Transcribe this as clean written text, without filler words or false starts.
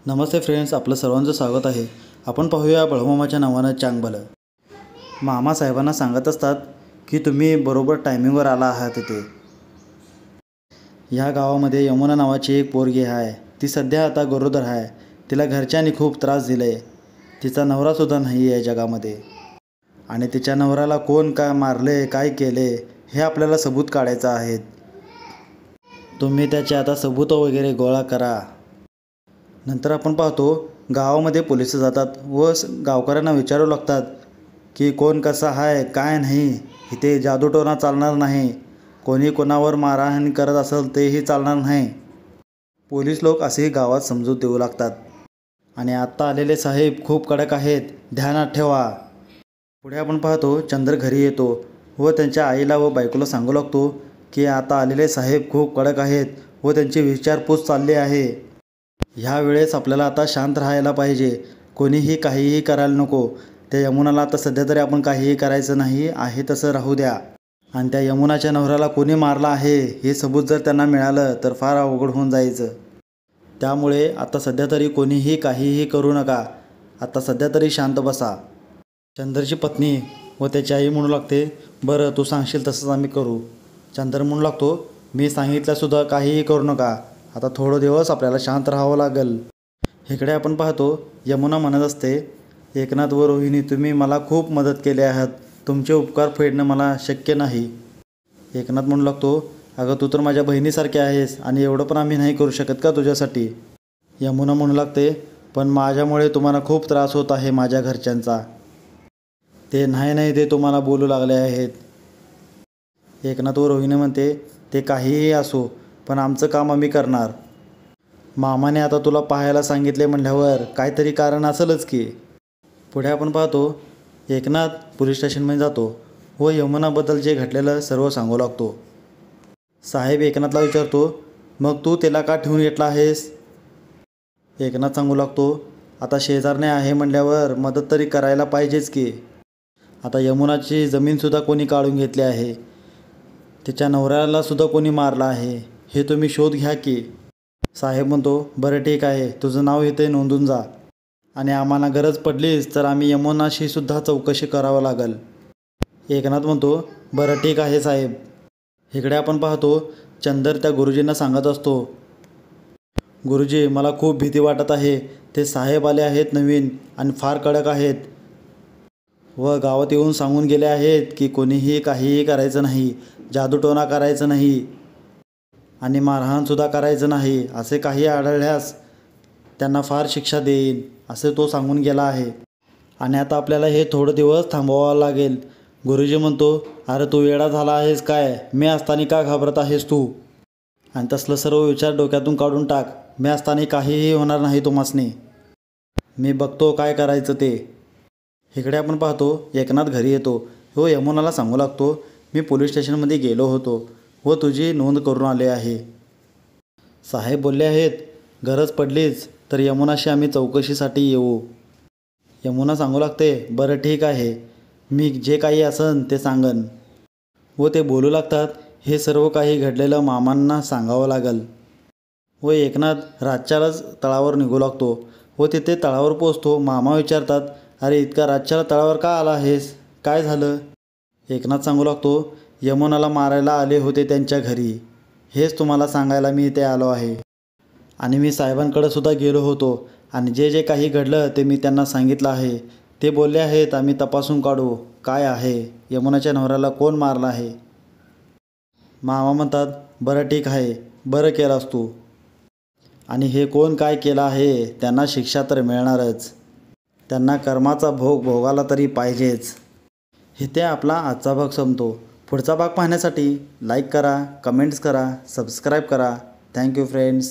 नमस्ते friends, आपलं सर्वांचं स्वागत आहे। आपण पाहूया बळमामाच्या नावानं चांगभलं। मामा साहेबांना सांगत असतात की तुम्ही बरोबर टायमिंगवर आला आहात इथे। ह्या गावामध्ये यमुना नावाची एक पोरगी आहे, ती सध्या आता गरोदर आहे। तिला घरच्यांनी खूप त्रास दिले, तिचा नवरासुद्धा नाही आहे जगामध्ये आणि तिच्या नवऱ्याला कोण काय मारले काय केले हे आपल्याला सबूत काढायचं आहे। तुम्ही त्याचे आता सबूत वगैरे गोळा करा। नंतर आपण पाहतो गावामध्ये पोलिस जातात व गावकऱ्यांना विचारू लागतात की कोण कसा आहे काय नाही, इथे जादूटोना चालणार नाही, कोणी कोणावर मारहाण करत असेल तेही चालणार नाही। पोलीस लोक असेही गावात समजूत देऊ लागतात आणि आत्ता आलेले साहेब खूप कडक आहेत, ध्यानात ठेवा। पुढे आपण पाहतो चंद्र घरी येतो व त्यांच्या आईला व बायकोला सांगू लागतो की आता आलेले साहेब खूप कडक आहेत व त्यांची विचारपूस चालली आहे। ह्या वेळेस आपल्याला आता शांत राहायला पाहिजे, कोणीही काहीही करायला नको। त्या यमुनाला आता सध्या तरी आपण काहीही करायचं नाही आहे, तसं राहू द्या। आणि त्या यमुनाच्या नवऱ्याला कोणी मारला आहे हे सबूत जर त्यांना मिळालं तर फार अवघड होऊन जायचं। त्यामुळे आता सध्या तरी कोणीही काहीही करू नका, आता सध्या तरी शांत बसा। चंद्रची पत्नी व त्याची आई म्हणू लागते, बरं तू सांगशील तसंच आम्ही करू। चंद्र म्हणू लागतो, मी सांगितलंसुद्धा काहीही करू नका, आता थोडं दिवस आपल्याला शांत राहावं लागेल। इकडे आपण पाहतो यमुना म्हणत असते, एकनाथ व रोहिणी तुम्ही मला खूप मदत केली आहात, तुमचे उपकार फेडणं मला शक्य नाही। एकनाथ म्हणू लागतो, अगं तू तर माझ्या बहिणीसारखी आहेस आणि एवढं पण आम्ही नाही करू शकत का तुझ्यासाठी। यमुना म्हणू लागते, पण माझ्यामुळे तुम्हाला खूप त्रास होत आहे माझ्या घरच्यांचा, ते नाही ते तुम्हाला बोलू लागले आहेत। एकनाथ व रोहिणी म्हणते, ते काहीही असो पण आमचं काम आम्ही करणार। मामाने आता तुला पाहायला सांगितले म्हटल्यावर काहीतरी कारण असेलच की। पुढे आपण पाहतो एकनाथ पोलीस स्टेशनमध्ये जातो व यमुनाबद्दल जे घडलेलं सर्व सांगू लागतो। साहेब एकनाथला विचारतो, मग तू त्याला का ठेवून घेतला आहेस। एकनाथ सांगू लागतो, आता शेजारने आहे म्हटल्यावर मदत तरी करायला पाहिजेच की। आता यमुनाची जमीनसुद्धा कोणी काढून घेतली आहे, तिच्या नवऱ्यालासुद्धा कोणी मारलं आहे, हे तुम्ही शोध घ्या की। साहेब म्हणतो, बरं ठीक आहे, तुझं नाव इथे नोंदून जा आणि आम्हाला गरज पडलीच तर आम्ही यमुनाशी सुद्धा चौकशी करावं लागेल। एकनाथ म्हणतो, बरं ठीक आहे साहेब। इकडे आपण पाहतो चंदर त्या गुरुजींना सांगत असतो, गुरुजी मला खूप भीती वाटत आहे, ते साहेब आले आहेत नवीन आणि फार कडक आहेत व गावात येऊन सांगून गेले आहेत की कोणीही काहीही करायचं नाही, जादूटोना करायचं नाही आणि मारहाणसुद्धा करायचं नाही, असे काही आढळल्यास त्यांना फार शिक्षा देईन असे तो सांगून गेला आहे आणि आता आपल्याला हे थोडं दिवस थांबवावं लागेल। गुरुजी म्हणतो, अरे तू वेडा झाला आहेस काय, मी असताना का घाबरत आहेस तू, आणि तसलं सर्व विचार डोक्यातून काढून टाक, मी असताना काहीही होणार नाही तुम्हासनी, मी बघतो काय करायचं ते। इकडे आपण पाहतो एकनाथ घरी येतो व यमुनाला सांगू लागतो, मी पोलीस स्टेशनमध्ये गेलो होतो व तुझी नोंद करून आले आहे। साहेब बोलले आहेत गरज पडलीच तर यमुनाशी आम्ही चौकशीसाठी येऊ। यमुना सांगू लागते, बरं ठीक आहे, मी जे काही असन ते सांगन। व ते बोलू लागतात, हे सर्व काही घडलेलं मामांना सांगावं लागेल। व एकनाथ रातच्यालाच तळावर निघू लागतो व तिथे तळावर पोचतो। मामा विचारतात, अरे इतका रातच्याला तळावर का आला आहेस, काय झालं। एकनाथ सांगू लागतो, यमुनाला मारायला आले होते त्यांच्या घरी, हेच तुम्हाला सांगायला मी इथे आलो आहे आणि मी साहेबांकडे सुद्धा गेलो होतो आणि जे काही घडलं ते मी त्यांना सांगितलं आहे। ते बोलले आहेत आम्ही तपासून काढू काय आहे, यमुनाच्या नवऱ्याला कोण मारला आहे। मामा म्हणतात, बरं ठीक आहे, बरं केलास तू, आणि हे कोण काय केलं आहे त्यांना शिक्षा तर मिळणारच, त्यांना कर्माचा भोग भोगायला तरी पाहिजेच। इथे आपला आजचा भाग संपतो। पुढचा भाग पाहण्यासाठी लाईक करा, कमेंट्स करा, सबस्क्राईब करा। Thank you friends.